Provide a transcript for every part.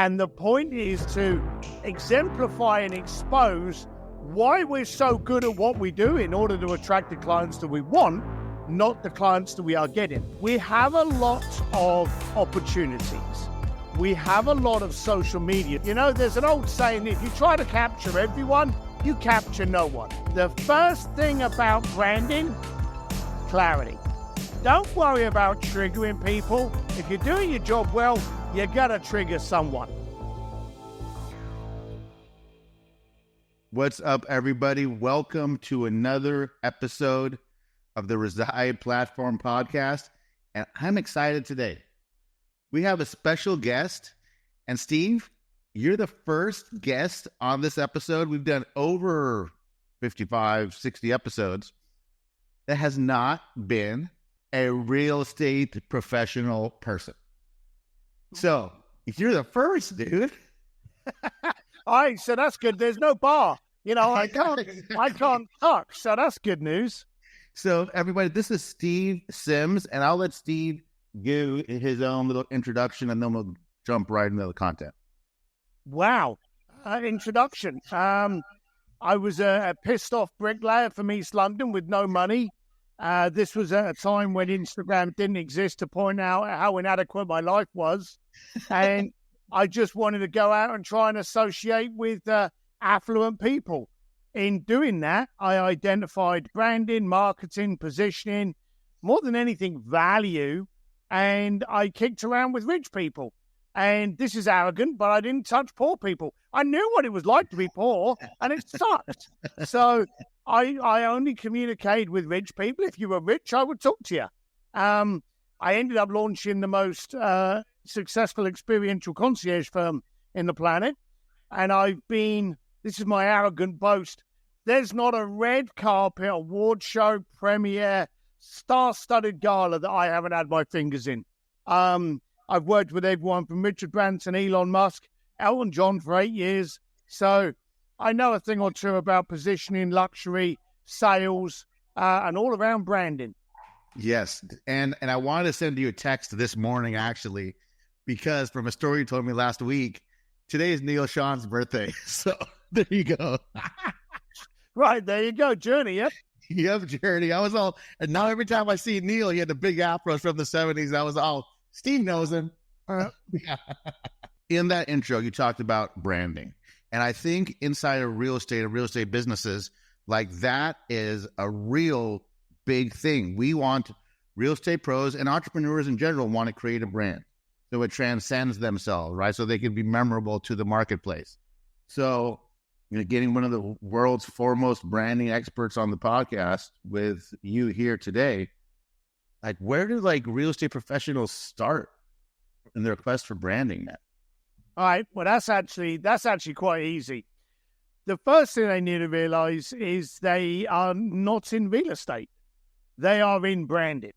And the point is to exemplify and expose why we're so good at what we do in order to attract the clients that we want, not the clients that we are getting. We have a lot of opportunities. We have a lot of social media. You know, there's an old saying, if you try to capture everyone, you capture no one. The first thing about branding, clarity. Don't worry about triggering people. If you're doing your job well, you're gonna trigger someone. What's up, everybody? Welcome to another episode of the Reside Platform Podcast. And I'm excited today. We have a special guest. And Steve, you're the first guest on this episode. We've done over 55, 60 episodes that has not been a real estate professional person. So if you're the first, dude. All right, so that's good. There's no bar. You know, I can't talk, so that's good news. So everybody, this is Steve Sims, and I'll let Steve give his own little introduction, and then we'll jump right into the content. Wow. Introduction. I was a pissed off bricklayer from East London with no money. This was at a time when Instagram didn't exist to point out how inadequate my life was. And I just wanted to go out and try and associate with affluent people. In doing that, I identified branding, marketing, positioning, more than anything, value. And I kicked around with rich people. And this is arrogant, but I didn't touch poor people. I knew what it was like to be poor, and it sucked. So I only communicated with rich people. If you were rich, I would talk to you. I ended up launching the most successful experiential concierge firm in the planet. And this is my arrogant boast, there's not a red carpet, award show, premiere, star-studded gala that I haven't had my fingers in. I've worked with everyone from Richard Branson, Elon Musk, Elton John for 8 years. So I know a thing or two about positioning, luxury, sales, and all around branding. Yes. And I wanted to send you a text this morning, actually, because from a story you told me last week, today is Neil Sean's birthday. So there you go. Right, there you go. Journey, yeah? Yep, Journey. And now every time I see Neil, he had the big afros from the 70s. I was all, Steve knows him. In that intro, you talked about branding. And I think inside of real estate and real estate businesses, like that is a real big thing. We want real estate pros and entrepreneurs in general want to create a brand. So it transcends themselves, right? So they can be memorable to the marketplace. So, getting one of the world's foremost branding experts on the podcast with you here today, like where do real estate professionals start in their quest for branding now? All right. Well, that's actually quite easy. The first thing they need to realize is they are not in real estate. They are in branding.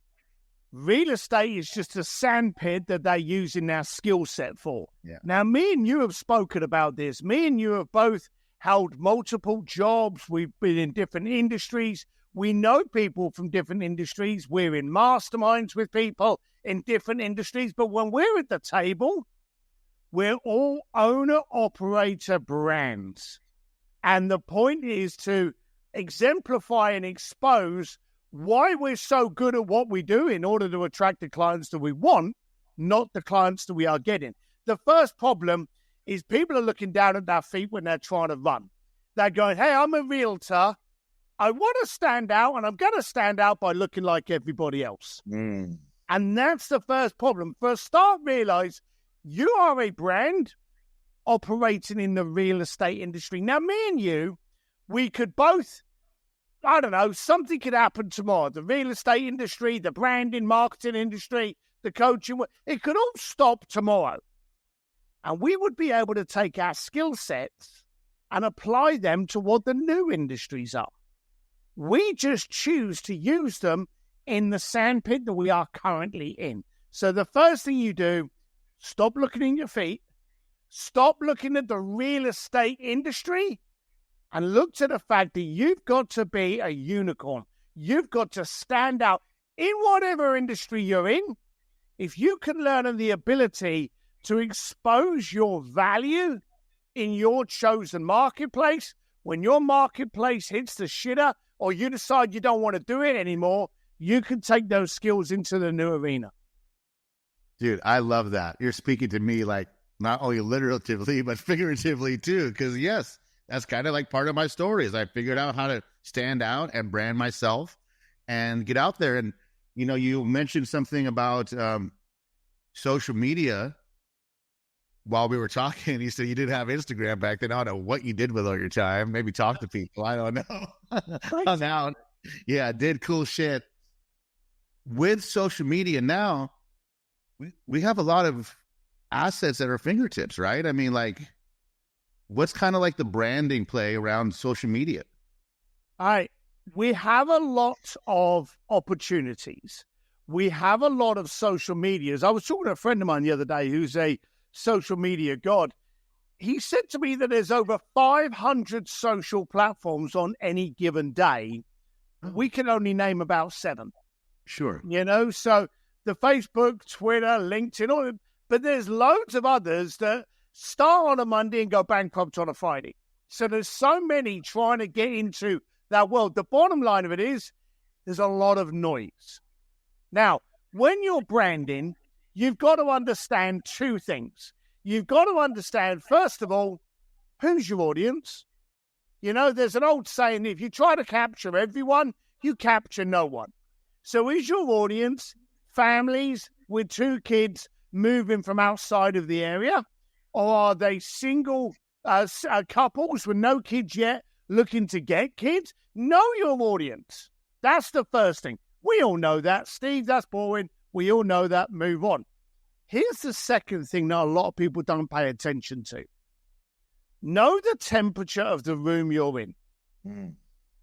Real estate is just a sandpit that they're using their skill set for. Yeah. Now, me and you have spoken about this. Me and you have both held multiple jobs. We've been in different industries. We know people from different industries. We're in masterminds with people in different industries. But when we're at the table, we're all owner-operator brands. And the point is to exemplify and expose why we're so good at what we do in order to attract the clients that we want, not the clients that we are getting. The first problem is people are looking down at their feet when they're trying to run. They're going, hey, I'm a realtor. I want to stand out, and I'm going to stand out by looking like everybody else. And that's the first problem. For a start, realize you are a brand operating in the real estate industry. Now, me and you, we could both, I don't know, something could happen tomorrow. The real estate industry, the branding, marketing industry, the coaching, it could all stop tomorrow. And we would be able to take our skill sets and apply them to what the new industries are. We just choose to use them in the sandpit that we are currently in. So the first thing you do, stop looking at your feet, stop looking at the real estate industry, and look to the fact that you've got to be a unicorn. You've got to stand out in whatever industry you're in. If you can learn the ability to expose your value in your chosen marketplace. When your marketplace hits the shitter or you decide you don't want to do it anymore, you can take those skills into the new arena. Dude, I love that. You're speaking to me like not only literatively, but figuratively too. Because yes, that's kind of like part of my story is I figured out how to stand out and brand myself and get out there. And, you know, you mentioned something about social media while we were talking. You said you didn't have Instagram back then. I don't know what you did with all your time. Maybe talk to people. I don't know. Now, yeah, did cool shit. With social media now, we have a lot of assets at our fingertips, right? I mean, like, what's kind of like the branding play around social media? All right. We have a lot of opportunities. We have a lot of social medias. I was talking to a friend of mine the other day who's a social media god. He said to me that there's over 500 social platforms on any given day. We can only name about 7. Sure. You know, so the Facebook, Twitter, LinkedIn, but there's loads of others that start on a Monday and go bankrupt on a Friday. So there's so many trying to get into that world. The bottom line of it is there's a lot of noise. Now, when you're branding, you've got to understand 2 things. You've got to understand, first of all, who's your audience? You know, there's an old saying, if you try to capture everyone, you capture no one. So is your audience families with 2 kids moving from outside of the area? Or are they single couples with no kids yet looking to get kids? Know your audience. That's the first thing. We all know that. Steve, that's boring. We all know that. Move on. Here's the second thing that a lot of people don't pay attention to. Know the temperature of the room you're in.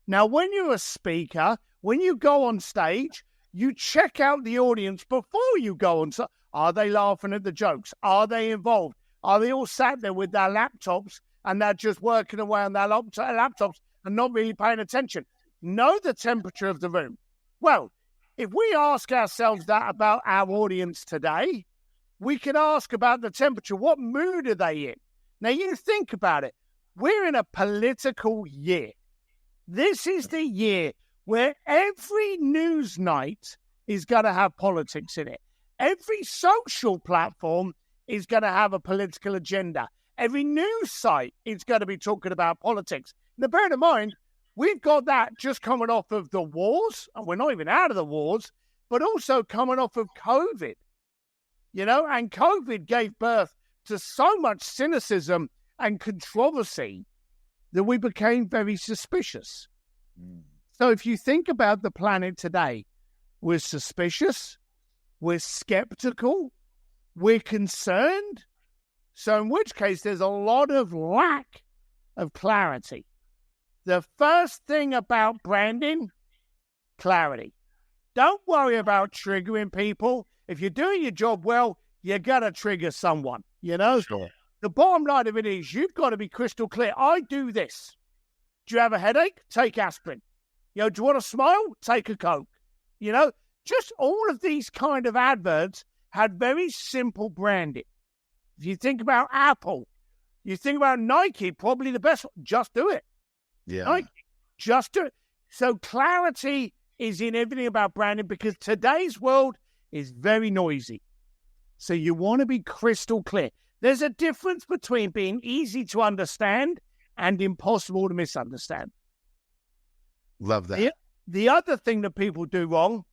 Now, when you're a speaker, when you go on stage, you check out the audience before you go on. Are they laughing at the jokes? Are they involved? Are they all sat there with their laptops and they're just working away on their laptops and not really paying attention? Know the temperature of the room. Well, if we ask ourselves that about our audience today, we can ask about the temperature. What mood are they in? Now, you think about it. We're in a political year. This is the year where every news night is going to have politics in it. Every social platform is going to have a political agenda. Every news site is going to be talking about politics. Now, bear in mind, we've got that just coming off of the wars, and we're not even out of the wars, but also coming off of COVID. You know, and COVID gave birth to so much cynicism and controversy that we became very suspicious. So if you think about the planet today, we're suspicious, we're skeptical, we're concerned. So in which case, there's a lot of lack of clarity. The first thing about branding, clarity. Don't worry about triggering people. If you're doing your job well, you're going to trigger someone, you know? Sure. The bottom line of it is you've got to be crystal clear. I do this. Do you have a headache? Take aspirin. You know, do you want to smile? Take a Coke. You know, just all of these kind of adverts had very simple branding. If you think about Apple, you think about Nike, probably the best. Just do it. Yeah. Nike, just do it. So clarity is in everything about branding because today's world is very noisy. So you want to be crystal clear. There's a difference between being easy to understand and impossible to misunderstand. Love that. The other thing that people do wrong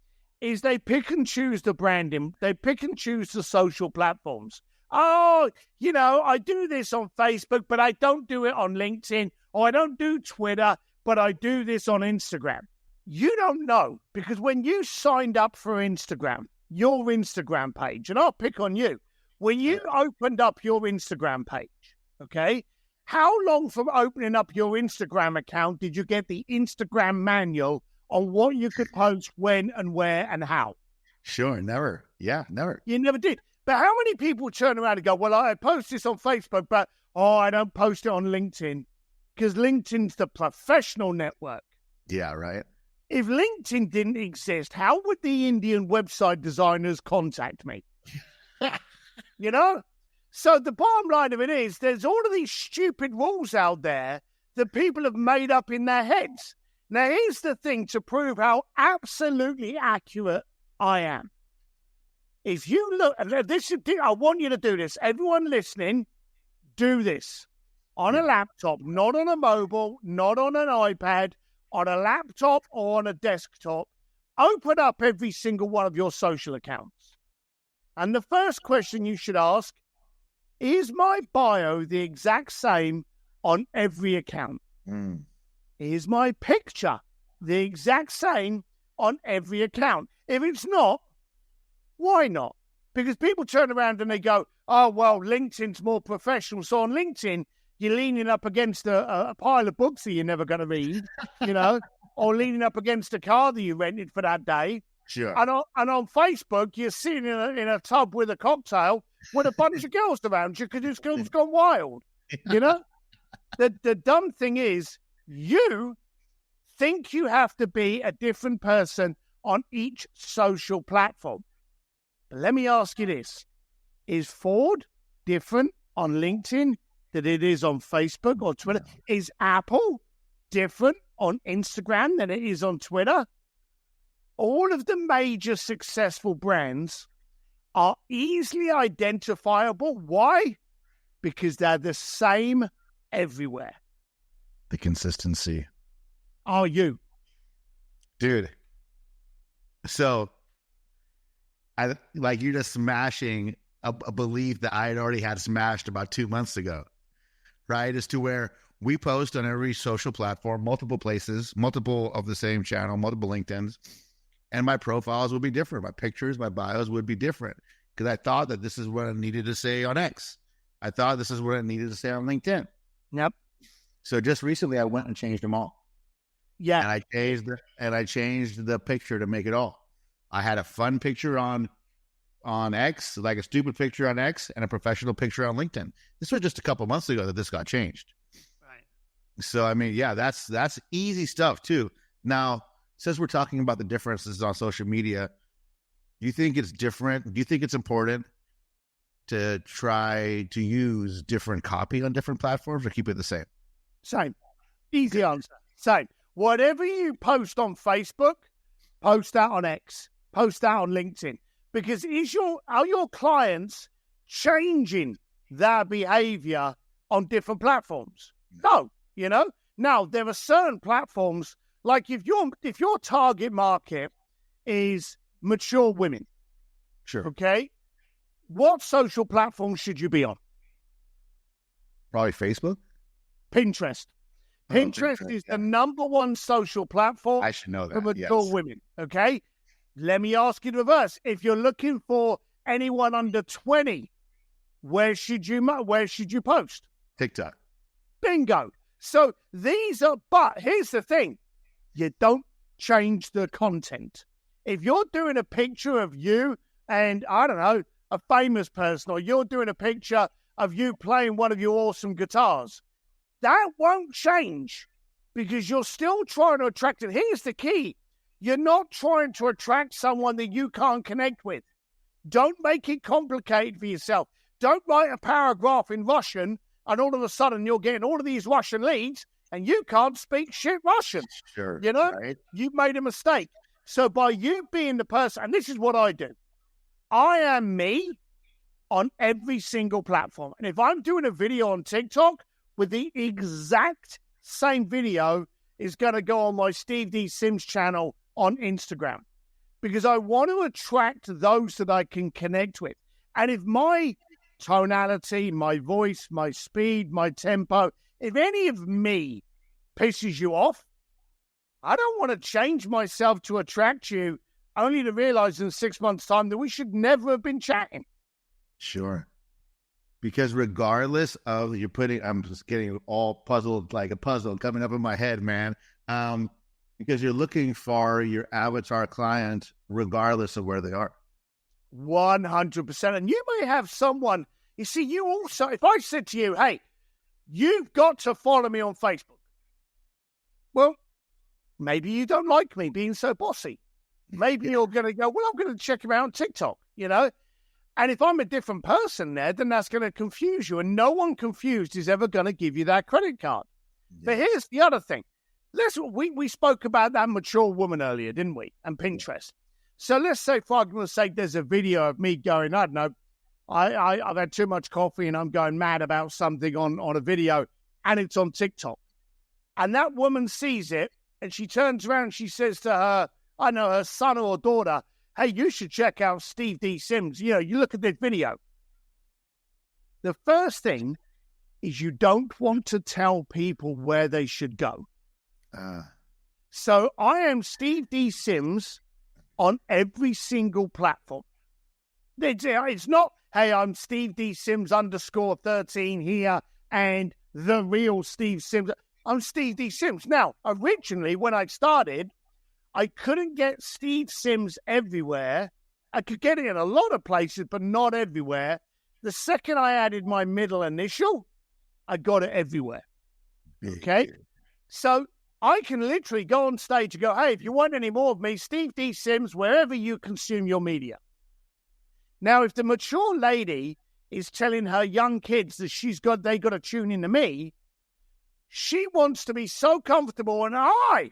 is they pick and choose the branding. They pick and choose the social platforms. Oh, you know, I do this on Facebook, but I don't do it on LinkedIn, or I don't do Twitter, but I do this on Instagram. You don't know, because when you signed up for Instagram, your Instagram page, and I'll pick on you, when you opened up your Instagram page, okay, how long from opening up your Instagram account did you get the Instagram manual on what you could post, when and where and how? Sure, never. Yeah, never. You never did. But how many people turn around and go, well, I post this on Facebook, but, I don't post it on LinkedIn, because LinkedIn's the professional network. Yeah, right. If LinkedIn didn't exist, how would the Indian website designers contact me? You know? So the bottom line of it is there's all of these stupid rules out there that people have made up in their heads. Now, here's the thing to prove how absolutely accurate I am. If you look, and I want you to do this. Everyone listening, do this. On a laptop, not on a mobile, not on an iPad, on a laptop or on a desktop. Open up every single one of your social accounts. And the first question you should ask, is my bio the exact same on every account? Is my picture the exact same on every account? If it's not, why not? Because people turn around and they go, oh, well, LinkedIn's more professional. So on LinkedIn, you're leaning up against a pile of books that you're never going to read, or leaning up against a car that you rented for that day. Sure. And on Facebook, you're sitting in a tub with a cocktail with a bunch of girls around you because it's gone wild. The dumb thing is, you think you have to be a different person on each social platform. But let me ask you this. Is Ford different on LinkedIn than it is on Facebook or Twitter? Is Apple different on Instagram than it is on Twitter? All of the major successful brands are easily identifiable. Why? Because they're the same everywhere. The consistency. Are you? Dude. So, you're just smashing a belief that I had already had smashed about 2 months ago, right? As to where we post on every social platform, multiple places, multiple of the same channel, multiple LinkedIns, and my profiles would be different. My pictures, my bios would be different because I thought that this is what I needed to say on X. I thought this is what I needed to say on LinkedIn. Yep. So just recently I went and changed them all. Yeah. And I changed the picture to make it all. I had a fun picture on X, like a stupid picture on X, and a professional picture on LinkedIn. This was just a couple months ago that this got changed. Right. So I mean, yeah, that's easy stuff too. Now, since we're talking about the differences on social media, do you think it's different? Do you think it's important to try to use different copy on different platforms or keep it the same? Same. Easy answer. Same. Whatever you post on Facebook, post that on X, post that on LinkedIn. Because are your clients changing their behavior on different platforms? No, Now, there are certain platforms, like if your target market is mature women, sure, okay, what social platform should you be on? Probably Facebook. Pinterest. Pinterest is the number one social platform I should know that, for mature women, okay? Let me ask you the reverse. If you're looking for anyone under 20, where should you post? TikTok. Bingo. So but here's the thing. You don't change the content. If you're doing a picture of you and, I don't know, a famous person, or you're doing a picture of you playing one of your awesome guitars, that won't change because you're still trying to attract it. Here's the key. You're not trying to attract someone that you can't connect with. Don't make it complicated for yourself. Don't write a paragraph in Russian and all of a sudden you're getting all of these Russian leads and you can't speak shit Russian. Sure. Right? You've made a mistake. So by you being the person, and this is what I do, I am me on every single platform. And if I'm doing a video on TikTok with the exact same video is going to go on my Steve D. Sims channel on Instagram, because I want to attract those that I can connect with. And if my tonality, my voice, my speed, my tempo, if any of me pisses you off, I don't want to change myself to attract you, only to realize in 6 months' time that we should never have been chatting. Sure. Because regardless of I'm just getting all puzzled, like a puzzle coming up in my head, man. Because you're looking for your avatar client regardless of where they are. 100%. And you may have someone, you see, you also, if I said to you, hey, you've got to follow me on Facebook. Well, maybe you don't like me being so bossy. Maybe you're going to go, well, I'm going to check him out on TikTok, And if I'm a different person there, then that's going to confuse you. And no one confused is ever going to give you that credit card. Yeah. But here's the other thing. We spoke about that mature woman earlier, didn't we? And Pinterest. So let's say, for argument's sake, there's a video of me going, I don't know, I've had too much coffee and I'm going mad about something on a video, and it's on TikTok. And that woman sees it and she turns around and she says to her, I know, her son or daughter, hey, you should check out Steve D. Sims. You know, you look at this video. The first thing is you don't want to tell people where they should go. So I am Steve D. Sims on every single platform. It's not, hey, I'm Steve D. Sims _13 here and the real Steve Sims. I'm Steve D. Sims. Now, originally, when I started, I couldn't get Steve Sims everywhere. I could get it in a lot of places, but not everywhere. The second I added my middle initial, I got it everywhere. Okay? So I can literally go on stage and go, hey, if you want any more of me, Steve D. Sims, wherever you consume your media. Now, if the mature lady is telling her young kids that they got to tune into me, she wants to be so comfortable, and I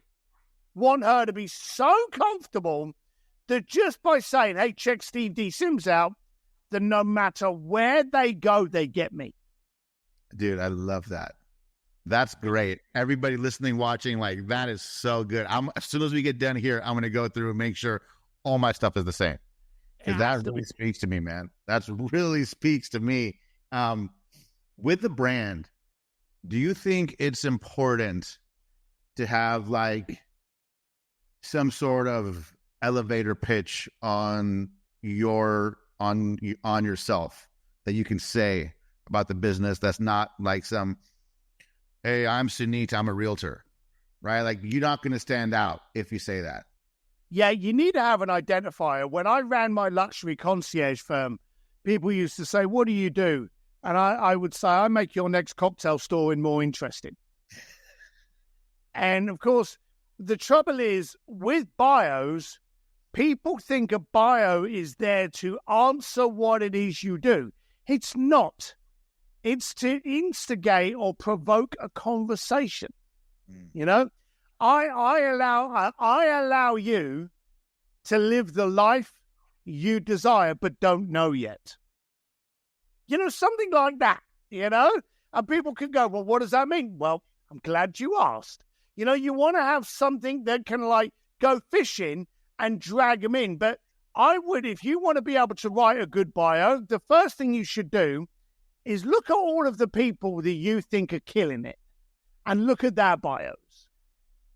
want her to be so comfortable that just by saying, hey, check Steve D. Sims out, that no matter where they go, they get me. Dude, I love that. That's great. Everybody listening, watching, like, that is so good. As soon as we get done here, I'm going to go through and make sure all my stuff is the same. Because that really speaks to me, man. That really speaks to me. With the brand, do you think it's important to have like some sort of elevator pitch on yourself that you can say about the business that's not like some, hey, I'm Suneet, I'm a realtor, right? Like, you're not going to stand out if you say that. Yeah, you need to have an identifier. When I ran my luxury concierge firm, people used to say, what do you do? And I would say, I make your next cocktail store more interesting. And of course, the trouble is with bios, people think a bio is there to answer what it is you do. It's not. It's to instigate or provoke a conversation. You know, I allow you to live the life you desire but don't know yet. You know, something like that, you know? And people can go, well, what does that mean? Well, I'm glad you asked. You know, you want to have something that can, like, go fishing and drag them in. But I would, if you want to be able to write a good bio, the first thing you should do is look at all of the people that you think are killing it and look at their bios,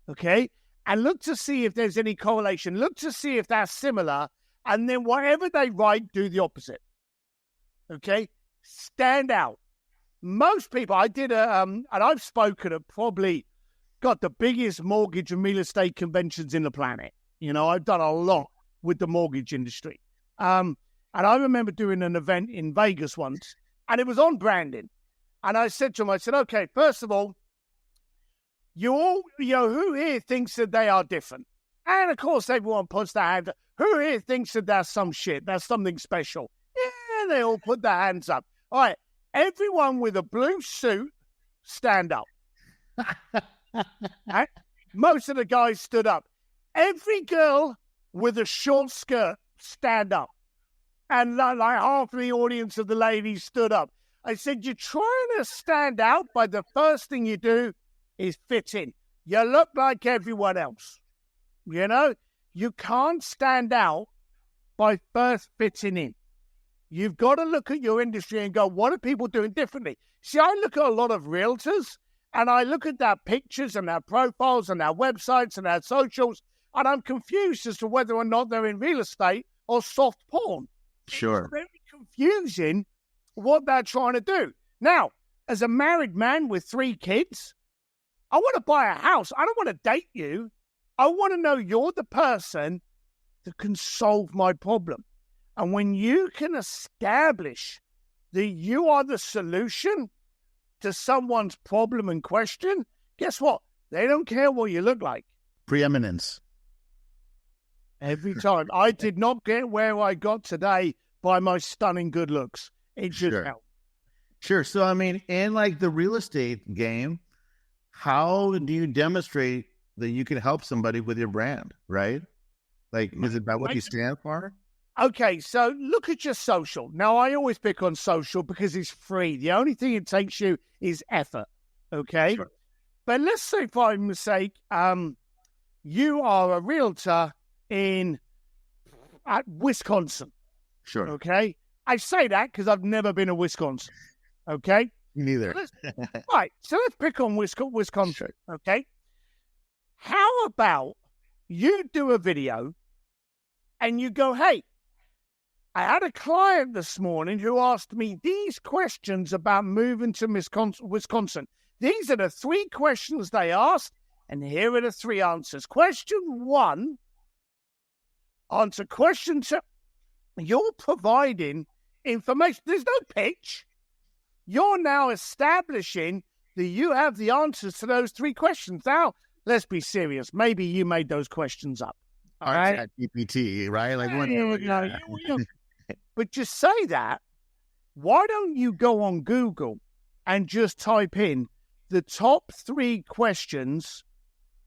okay? And look to see if there's any correlation. Look to see if they're similar. And then whatever they write, do the opposite, okay? Stand out. Most people, I did and I've spoken at probably got the biggest mortgage and real estate conventions in the planet. You know, I've done a lot with the mortgage industry. And I remember doing an event in Vegas once, and it was on branding. And I said to them, I said, okay, first of all, who here thinks that they are different? And of course, everyone puts their hand up. Who here thinks that there's some shit? There's something special? Yeah, they all put their hands up. All right, everyone with a blue suit, stand up. Right? Most of the guys stood up. Every girl with a short skirt, stand up. And like half the audience of the ladies stood up. I said, you're trying to stand out by the first thing you do is fit in. You look like everyone else. You know, you can't stand out by first fitting in. You've got to look at your industry and go, what are people doing differently? See, I look at a lot of realtors and I look at their pictures and their profiles and their websites and their socials, and I'm confused as to whether or not they're in real estate or soft porn. Sure. It's very confusing what they're trying to do. Now, as a married man with 3 kids, I want to buy a house. I don't want to date you. I want to know you're the person that can solve my problem. And when you can establish that you are the solution to someone's problem and question, guess what? They don't care what you look like. Preeminence. Every time. I did not get where I got today by my stunning good looks. It just helped. Sure. So, I mean, in like the real estate game, how do you demonstrate that you can help somebody with your brand, right? Like, is it about what you stand for? Okay, so look at your social. Now, I always pick on social because it's free. The only thing it takes you is effort, okay? Sure. But let's say, for argument's sake, you are a realtor at Wisconsin. Sure. Okay? I say that because I've never been to Wisconsin, okay? Me neither. Right, so let's pick on Wisconsin, okay? How about you do a video and you go, hey, I had a client this morning who asked me these questions about moving to Wisconsin. These are the 3 questions they asked, and here are the 3 answers. Question 1, answer question 2. You're providing information. There's no pitch. You're now establishing that you have the answers to those 3 questions. Now, let's be serious. Maybe you made those questions up. All right? GPT, right? Like But just say that. Why don't you go on Google and just type in the top 3 questions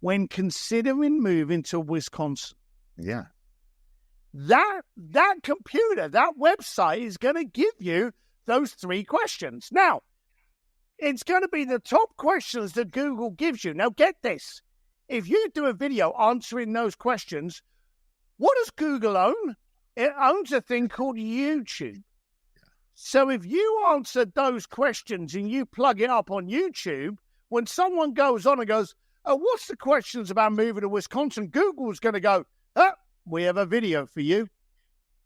when considering moving to Wisconsin? Yeah. That computer, that website is going to give you those 3 questions. Now, it's going to be the top questions that Google gives you. Now, get this. If you do a video answering those questions, what does Google own? It owns a thing called YouTube. So if you answer those questions and you plug it up on YouTube, when someone goes on and goes, oh, what's the questions about moving to Wisconsin? Google's going to go, oh, we have a video for you.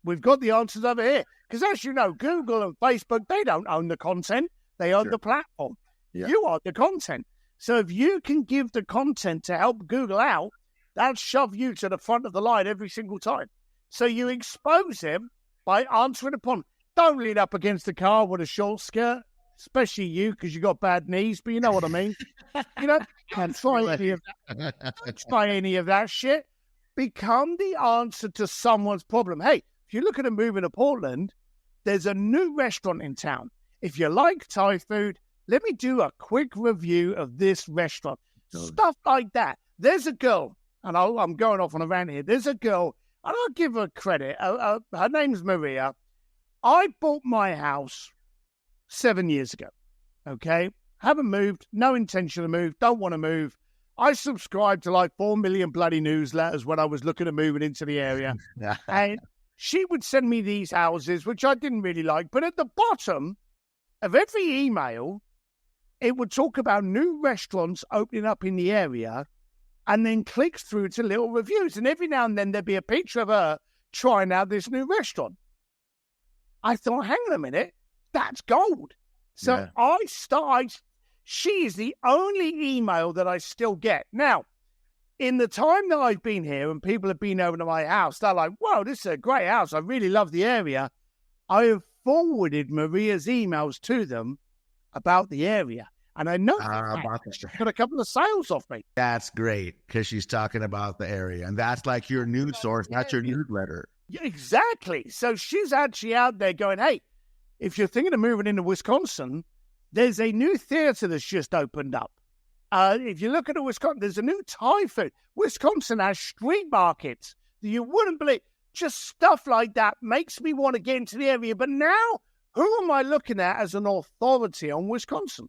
We've got the answers over here. Because as you know, Google and Facebook, they don't own the content. They own the platform. Yeah. You are the content. So if you can give the content to help Google out, that'll shove you to the front of the line every single time. So you expose him by answering upon. Don't lean up against the car with a short skirt, especially you, because you got bad knees, but you know what I mean. Can't try any of that. Don't try any of that shit. Become the answer to someone's problem. Hey, if you look at a movie to Portland, there's a new restaurant in town. If you like Thai food, let me do a quick review of this restaurant. Stuff like that. There's a girl, and I'm going off on a rant here. There's a girl, and I'll give her credit. Her name's Maria. I bought my house 7 years ago, okay? Haven't moved, no intention to move, don't want to move. I subscribed to like 4 million bloody newsletters when I was looking at moving into the area. And she would send me these houses, which I didn't really like. But at the bottom of every email, it would talk about new restaurants opening up in the area and then clicks through to little reviews. And every now and then there'd be a picture of her trying out this new restaurant. I thought, hang on a minute, that's gold. So she is the only email that I still get. Now, in the time that I've been here and people have been over to my house, they're like, whoa, this is a great house. I really love the area. I have forwarded Maria's emails to them about the area. And I know she got a couple of sales off me. That's great because she's talking about the area. And that's like your news source, not your newsletter. Yeah, exactly. So she's actually out there going, hey, if you're thinking of moving into Wisconsin, there's a new theater that's just opened up. If you look at Wisconsin, there's a new Thai food. Wisconsin has street markets that you wouldn't believe. Just stuff like that makes me want to get into the area. But now, who am I looking at as an authority on Wisconsin?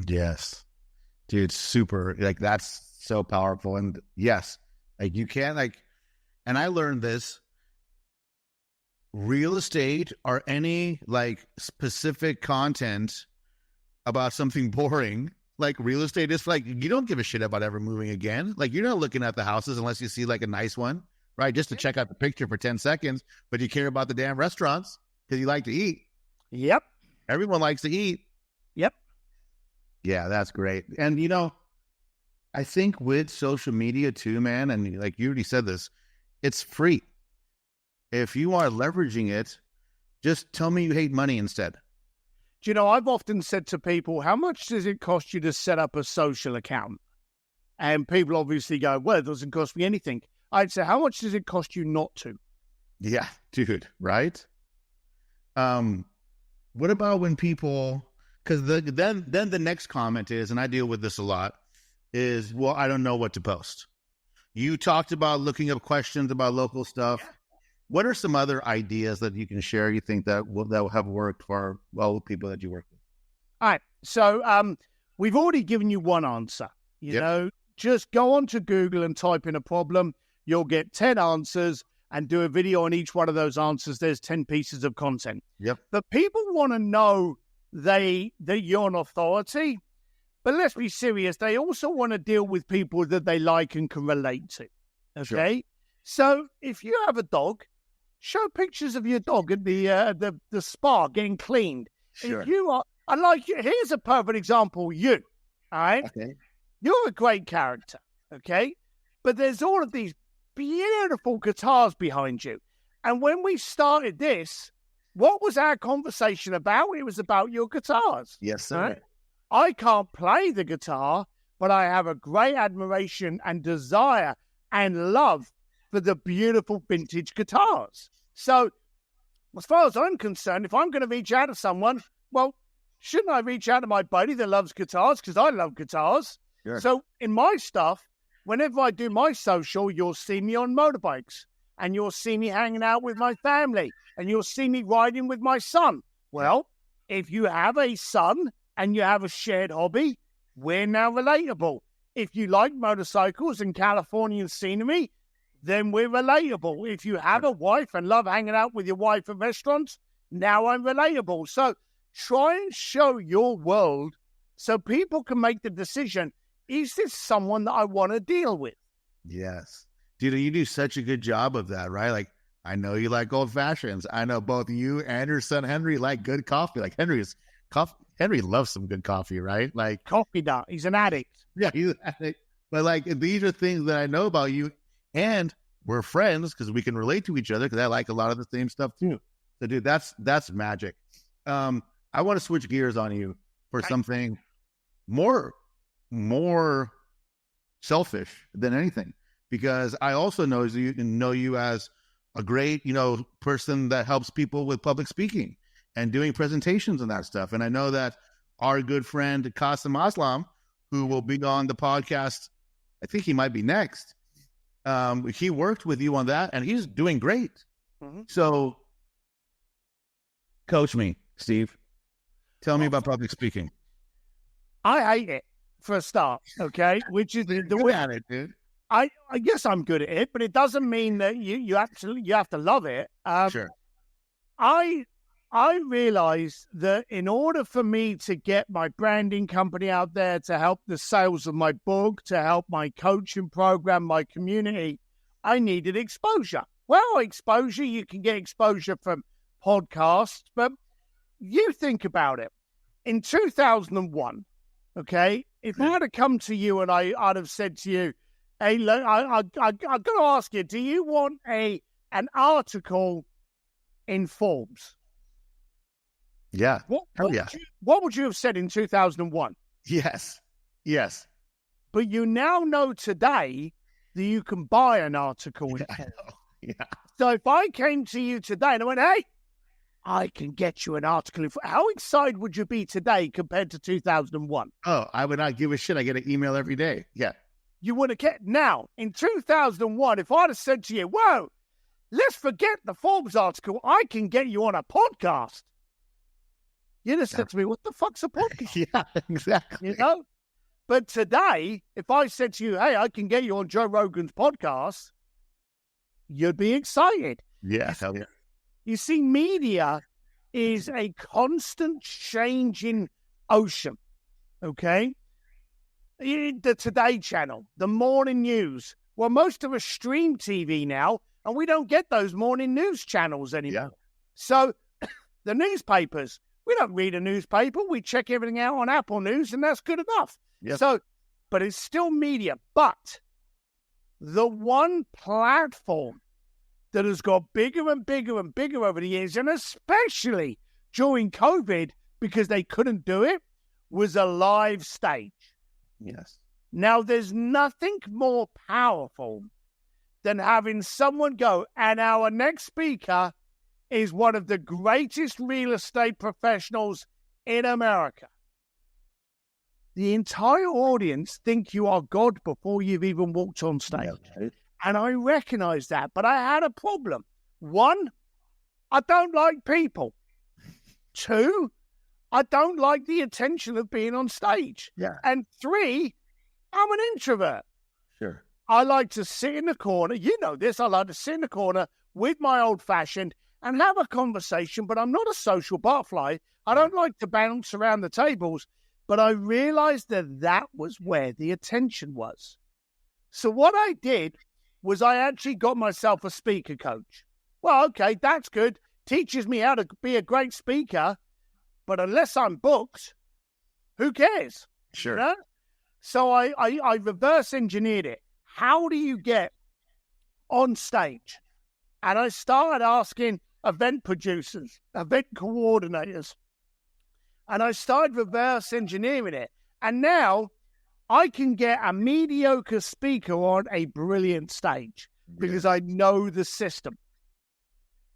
Yes. Dude, super. Like, that's so powerful. And yes, like you can't and I learned this. Real estate or any like specific content about something boring, like real estate is like, you don't give a shit about ever moving again. Like, you're not looking at the houses unless you see like a nice one, right? Just to check out the picture for 10 seconds, but you care about the damn restaurants because you like to eat. Yep. Everyone likes to eat. Yep. Yeah, that's great. And, I think with social media too, man, and like you already said this, it's free. If you are leveraging it, just tell me you hate money instead. Do you know, I've often said to people, how much does it cost you to set up a social account? And people obviously go, well, it doesn't cost me anything. I'd say, how much does it cost you not to? Yeah, dude, right? What about when people, because then the next comment is, and I deal with this a lot, is, well, I don't know what to post. You talked about looking up questions about local stuff. Yeah. What are some other ideas that you can share you think that will have worked for all the people that you work with? All right. So we've already given you one answer. You know, just go on to Google and type in a problem. You'll get 10 answers and do a video on each one of those answers. There's 10 pieces of content. Yep. But people want to know that you're an authority. But let's be serious. They also want to deal with people that they like and can relate to. Okay. Sure. So if you have a dog, show pictures of your dog at the spa getting cleaned. Sure. If you are, here's a perfect example. You, all right? Okay. You're a great character. Okay. But there's all of these beautiful guitars behind you. And when we started this, what was our conversation about? It was about your guitars. Yes, sir. Right? I can't play the guitar, but I have a great admiration and desire and love for the beautiful vintage guitars. So as far as I'm concerned, if I'm going to reach out to someone, well, shouldn't I reach out to my buddy that loves guitars? Because I love guitars. Sure. So in my stuff, whenever I do my social, you'll see me on motorbikes and you'll see me hanging out with my family and you'll see me riding with my son. Well, if you have a son and you have a shared hobby, we're now relatable. If you like motorcycles and Californian scenery, then we're relatable. If you have a wife and love hanging out with your wife at restaurants, now I'm relatable. So try and show your world so people can make the decision, is this someone that I want to deal with? Yes. Dude, you do such a good job of that, right? Like, I know you like old fashions. I know both you and your son Henry like good coffee. Like Henry loves some good coffee, right? Like coffee nut. He's an addict. Yeah, he's an addict. But like, these are things that I know about you, and we're friends because we can relate to each other because I like a lot of the same stuff too. So, dude, that's magic. I want to switch gears on you for something more selfish than anything, because I also know you as a great, person that helps people with public speaking and doing presentations and that stuff. And I know that our good friend Qasim Aslam, who will be on the podcast, I think he might be next. He worked with you on that and he's doing great. Mm-hmm. So coach me, Steve. Tell me about public speaking. I hate it for a start. Okay. Which is the way at it, dude. I guess I'm good at it, but it doesn't mean that you have to love it. Sure. I realized that in order for me to get my branding company out there, to help the sales of my book, to help my coaching program, my community, I needed exposure. Well, exposure, you can get exposure from podcasts, but you think about it. In 2001, okay, if I had to come to you and I'd have said to you, hey, look, I'm going to ask you, do you want an article in Forbes? Yeah. What would you have said in 2001? Yes. But you now know today that you can buy an article in Forbes. Yeah. So if I came to you today and I went, hey, I can get you an article in Forbes, how excited would you be today compared to 2001? Oh, I would not give a shit. I get an email every day. Yeah. You would have kept. Now, in 2001, if I'd have said to you, whoa, let's forget the Forbes article, I can get you on a podcast. You'd have said to me, what the fuck's a podcast? Yeah, exactly. But today, if I said to you, hey, I can get you on Joe Rogan's podcast, you'd be excited. Yeah, hell yeah. You see, media is a constant changing ocean, okay? The Today Channel, the morning news. Well, most of us stream TV now, and we don't get those morning news channels anymore. Yeah. So the newspapers, we don't read a newspaper. We check everything out on Apple News, and that's good enough. Yep. So, but it's still media. But the one platform that has got bigger and bigger and bigger over the years, and especially during COVID, because they couldn't do it, was a live stage. Yes. Now, there's nothing more powerful than having someone go, and our next speaker is one of the greatest real estate professionals in America. The entire audience think you are God before you've even walked on stage. Yeah, right. And I recognize that, but I had a problem. One, I don't like people. Two, I don't like the attention of being on stage. Yeah. And three, I'm an introvert. Sure. I like to sit in the corner. You know this. I like to sit in the corner with my old-fashioned and have a conversation, but I'm not a social butterfly. I don't like to bounce around the tables, but I realized that that was where the attention was. So what I did was I actually got myself a speaker coach. Well, okay, that's good. Teaches me how to be a great speaker, but unless I'm booked, who cares? Sure. You know? So I reverse engineered it. How do you get on stage? And I started asking event producers, event coordinators, and I started reverse engineering it. And now I can get a mediocre speaker on a brilliant stage because I know the system.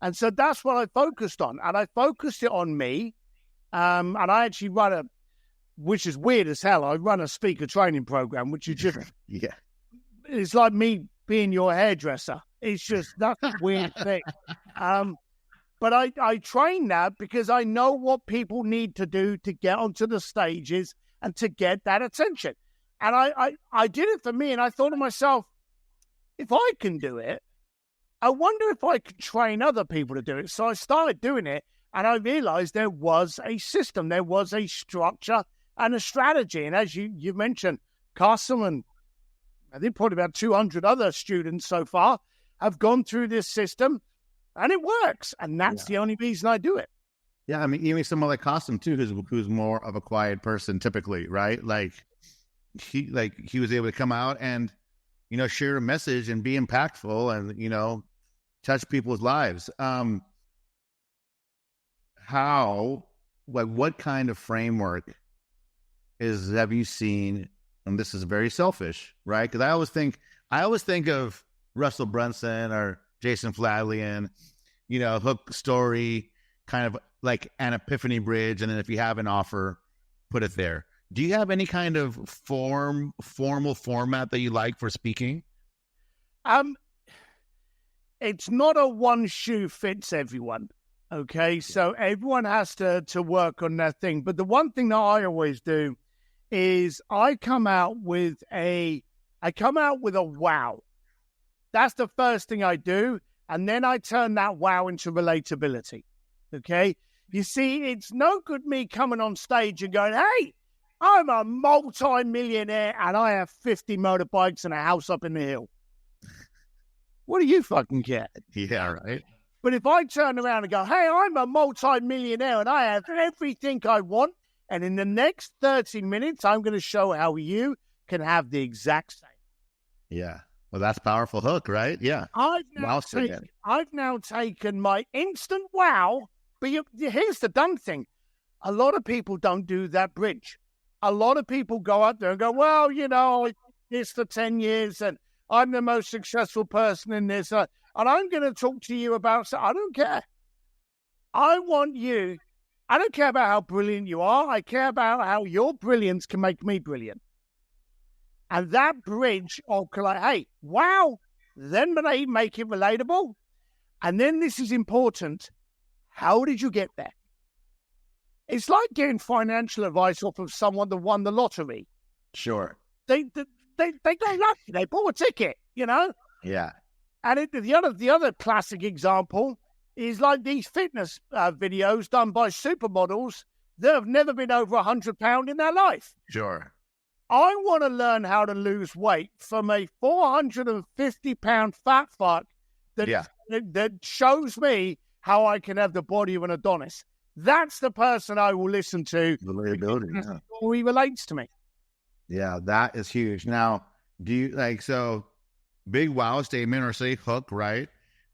And so that's what I focused on. And I focused it on me. And I actually run which is weird as hell, I run a speaker training program, which is just, it's like me being your hairdresser. It's just, that's a weird thing. But I train that because I know what people need to do to get onto the stages and to get that attention. And I did it for me, and I thought to myself, if I can do it, I wonder if I could train other people to do it. So I started doing it, and I realized there was a system, there was a structure and a strategy. And as you mentioned, Carson and I think probably about 200 other students so far have gone through this system, and it works. And that's the only reason I do it. Yeah, I mean, even someone like Carson too, who's more of a quiet person typically, right? Like he was able to come out and, share a message and be impactful and, touch people's lives. What kind of framework have you seen? And this is very selfish, right? Because I always think of Russell Brunson or Jason Flatian, hook story, kind of like an epiphany bridge. And then if you have an offer, put it there. Do you have any kind of formal format that you like for speaking? It's not a one shoe fits everyone. Okay. So everyone has to work on their thing. But the one thing that I always do is I come out with a wow. That's the first thing I do. And then I turn that wow into relatability. Okay. You see, it's no good me coming on stage and going, hey, I'm a multi-millionaire and I have 50 motorbikes and a house up in the hill. What do you fucking care? Yeah, right. But if I turn around and go, hey, I'm a multi-millionaire and I have everything I want, and in the next 30 minutes, I'm going to show how you can have the exact same. Yeah. Well, that's a powerful hook, right? Yeah. I've now taken my instant wow, but here's the dumb thing. A lot of people don't do that bridge. A lot of people go out there and go, well, I did this for 10 years and I'm the most successful person in this. And I'm going to talk to you about, I don't care. I don't care about how brilliant you are. I care about how your brilliance can make me brilliant. And that bridge of hey, wow, then make it relatable. And then this is important. How did you get there? It's like getting financial advice off of someone that won the lottery. Sure. They got lucky. They bought a ticket, Yeah. And the other classic example is like these fitness videos done by supermodels that have never been over 100 pounds in their life. Sure. I want to learn how to lose weight from a 450-pound fat fuck that shows me how I can have the body of an Adonis. That's the person I will listen to. Relatability. Yeah. Or he relates to me. Yeah, that is huge. Now, do you big wow statement or say hook, right?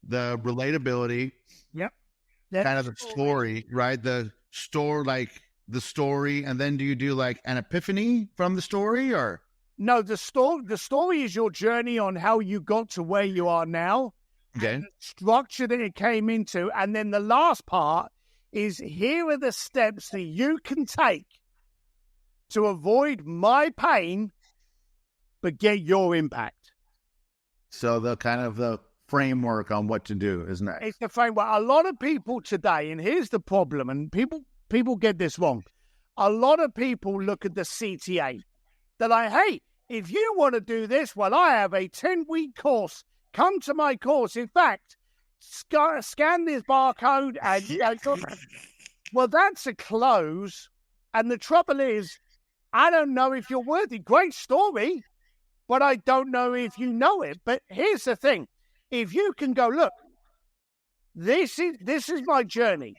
The relatability. Yep. Kind of the story, right? The story, and then do you do like an epiphany from the story, or? No, the story is your journey on how you got to where you are now. Okay. and the structure that it came into. And then the last part is, here are the steps that you can take to avoid my pain, but get your impact. So the framework on what to do is next. It's the framework. A lot of people today, and here's the problem, and people get this wrong. A lot of people look at the CTA. They're like, hey, if you want to do this, well, I have a 10-week course. Come to my course. In fact, scan this barcode and well, that's a close. And the trouble is, I don't know if you're worthy. Great story, but I don't know if you know it. But here's the thing. If you can go, look, this is my journey.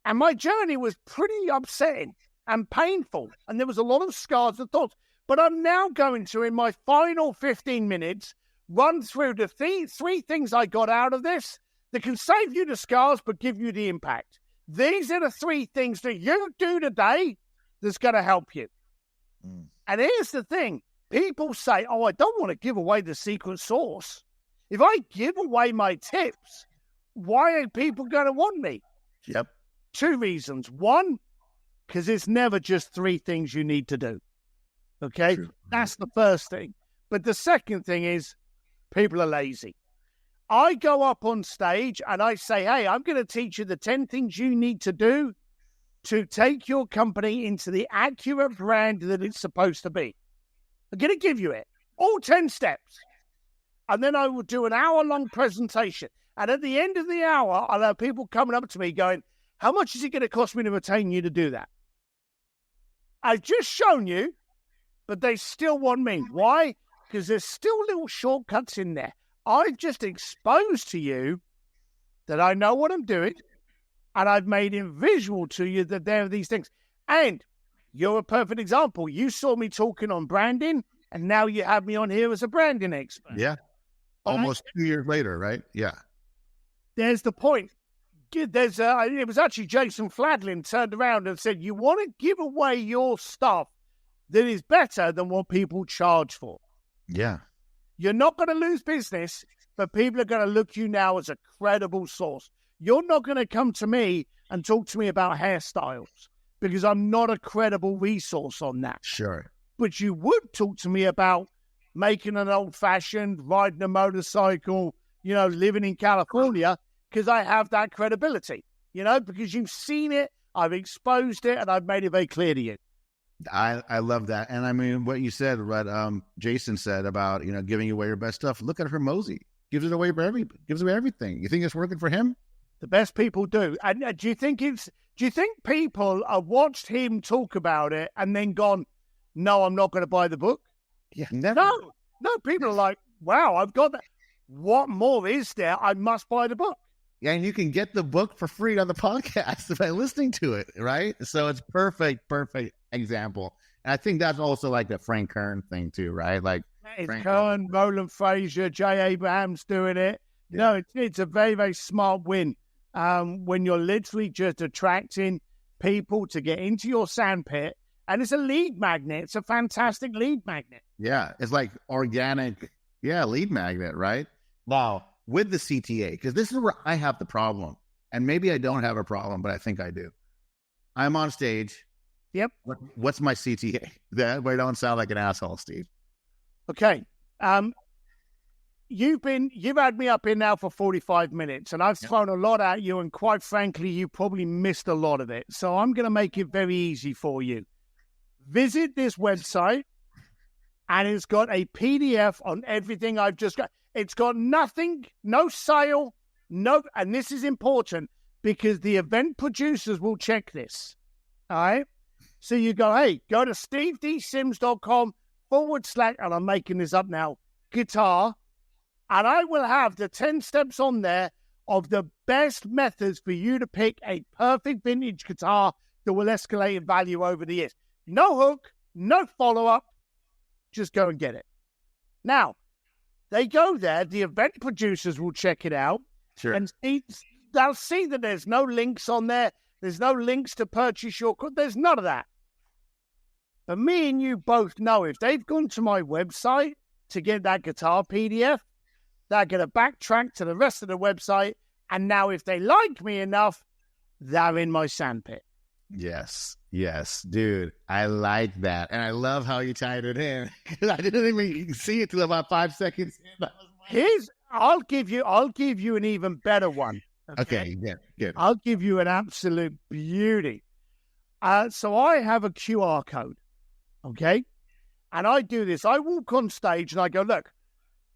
And my journey was pretty upsetting and painful. And there was a lot of scars and thoughts. But I'm now going to, in my final 15 minutes, run through the three things I got out of this that can save you the scars but give you the impact. These are the 3 things that you do today that's going to help you. And here's the thing. People say, oh, I don't want to give away the secret sauce. If I give away my tips, why are people going to want me? Yep. 2 reasons. 1, because it's never just 3 things you need to do. Okay? True. That's the first thing. But the second thing is, people are lazy. I go up on stage and I say, hey, I'm going to teach you the 10 things you need to do to take your company into the accurate brand that it's supposed to be. I'm going to give you it. All 10 steps. And then I will do an hour-long presentation. And at the end of the hour, I'll have people coming up to me going, how much is it going to cost me to retain you to do that? I've just shown you, but they still want me. Why? Because there's still little shortcuts in there. I've just exposed to you that I know what I'm doing, and I've made it visual to you that there are these things. And you're a perfect example. You saw me talking on branding, and now you have me on here as a branding expert. Yeah. Almost 2 years later, right? Yeah. There's the point. It was actually Jason Fladlin turned around and said, you want to give away your stuff that is better than what people charge for. Yeah. You're not going to lose business, but people are going to look you now as a credible source. You're not going to come to me and talk to me about hairstyles because I'm not a credible resource on that. Sure. But you would talk to me about making an old-fashioned, riding a motorcycle, living in California, because I have that credibility, because you've seen it, I've exposed it, and I've made it very clear to you. I love that. And I mean, what you said, what Jason said about, giving away your best stuff. Look at Hermosi. Gives away everything. You think it's working for him? The best people do. And do you think people have watched him talk about it and then gone, no, I'm not going to buy the book? Yeah, never. No, people are like, wow, I've got that. What more is there? I must buy the book. Yeah, and you can get the book for free on the podcast by listening to it, right? So it's perfect example. And I think that's also like the Frank Kern thing too, right? Like it's Kern, Roland Frazier, Jay Abrahams doing it. Yeah. No, it's a very, very smart win. When you're literally just attracting people to get into your sandpit, and it's a lead magnet. It's a fantastic lead magnet. Yeah, it's like organic, lead magnet, right? Now, with the CTA, because this is where I have the problem, and maybe I don't have a problem, but I think I do. I'm on stage. Yep. What's my CTA? That way I don't sound like an asshole, Steve. Okay. You've had me up here now for 45 minutes, and I've thrown a lot at you, and quite frankly, you probably missed a lot of it. So I'm going to make it very easy for you. Visit this website, and it's got a PDF on everything I've just got. It's got nothing, no sale, and this is important because the event producers will check this. All right? So you go, hey, go to stevedsims.com/ and I'm making this up now, guitar, and I will have the 10 steps on there of the best methods for you to pick a perfect vintage guitar that will escalate in value over the years. No hook, no follow-up, just go and get it. Now, they go there, the event producers will check it out, sure, and they'll see that there's no links on there, there's no links to purchase your, there's none of that. But me and you both know if they've gone to my website to get that guitar PDF, they're going to backtrack to the rest of the website. And now if they like me enough, they're in my sandpit. Yes, dude. I like that. And I love how you tied it in. I didn't even see it till about 5 seconds in. I'll give you an even better one. Okay, good. I'll give you an absolute beauty. So I have a QR code, okay? And I do this. I walk on stage and I go, look,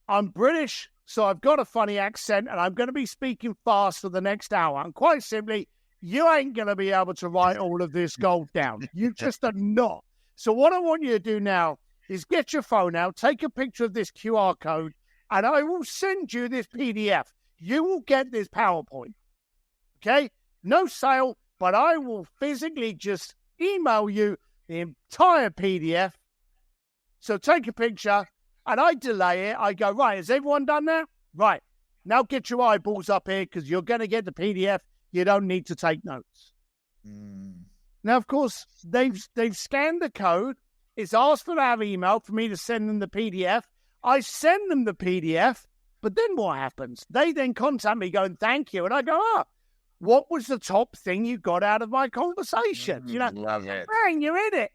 I'm British, so I've got a funny accent and I'm going to be speaking fast for the next hour. And quite simply, you ain't going to be able to write all of this gold down. You just are not. So what I want you to do now is get your phone out, take a picture of this QR code, and I will send you this PDF. You will get this PowerPoint, okay? No sale, but I will physically just email you the entire PDF. So take a picture, and I delay it. I go, right, has everyone done that? Right. Now get your eyeballs up here because you're going to get the PDF. You don't need to take notes. Now, of course, they've scanned the code. It's asked for their email for me to send them the PDF. I send them the PDF, but then what happens? They then contact me going, thank you. And I go, what was the top thing you got out of my conversation? Love it. Bang, you're in it.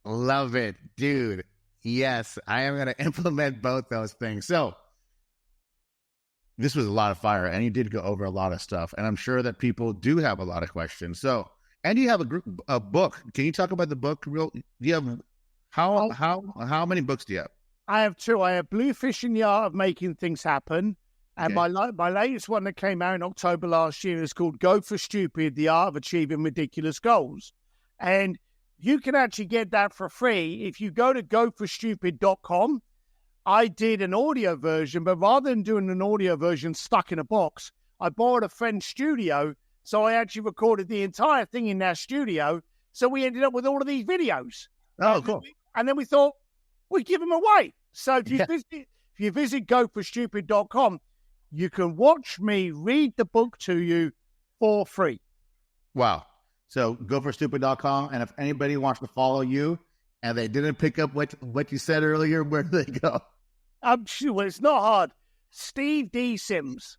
Love it, dude. Yes, I am going to implement both those things. So this was a lot of fire, and you did go over a lot of stuff, and I'm sure that people do have a lot of questions. So, and you have a book. Can you talk about the book? Do you have how many books do you have? I have two. I have BLUEFISHING, the Art of Making Things Happen. And Okay. my latest one that came out in October last year is called Go for Stupid, the Art of Achieving Ridiculous Goals. And you can actually get that for free if you go to goforstupid.com. I did an audio version, but rather than doing an audio version stuck in a box, I borrowed a friend's studio. So I actually recorded the entire thing in their studio. So we ended up with all of these videos. Oh, cool. And then we thought, we give them away. So if you visit goforstupid.com, you can watch me read the book to you for free. Wow. So goforstupid.com. And if anybody wants to follow you and they didn't pick up what you said earlier, where do they go? I'm sure it's not hard. Steve D. Sims.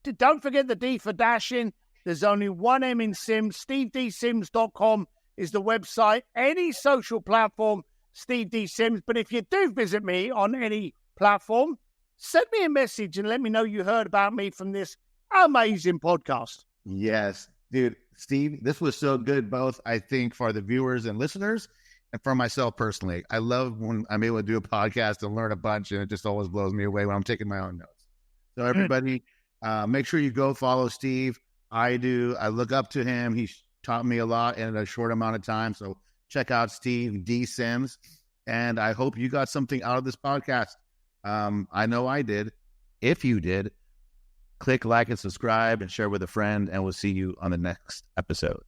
Don't forget the D for dashing. There's only one M in Sims. SteveDSims.com is the website. Any social platform, Steve D. Sims. But if you do visit me on any platform, send me a message and let me know you heard about me from this amazing podcast. Yes, dude. Steve, this was so good, both, I think, for the viewers and listeners and for myself personally. I love when I'm able to do a podcast and learn a bunch, and it just always blows me away when I'm taking my own notes. So everybody, make sure you go follow Steve. I do. I look up to him. He's taught me a lot in a short amount of time. So check out Steve D. Sims. And I hope you got something out of this podcast. I know I did. If you did, click like and subscribe and share with a friend, and we'll see you on the next episode.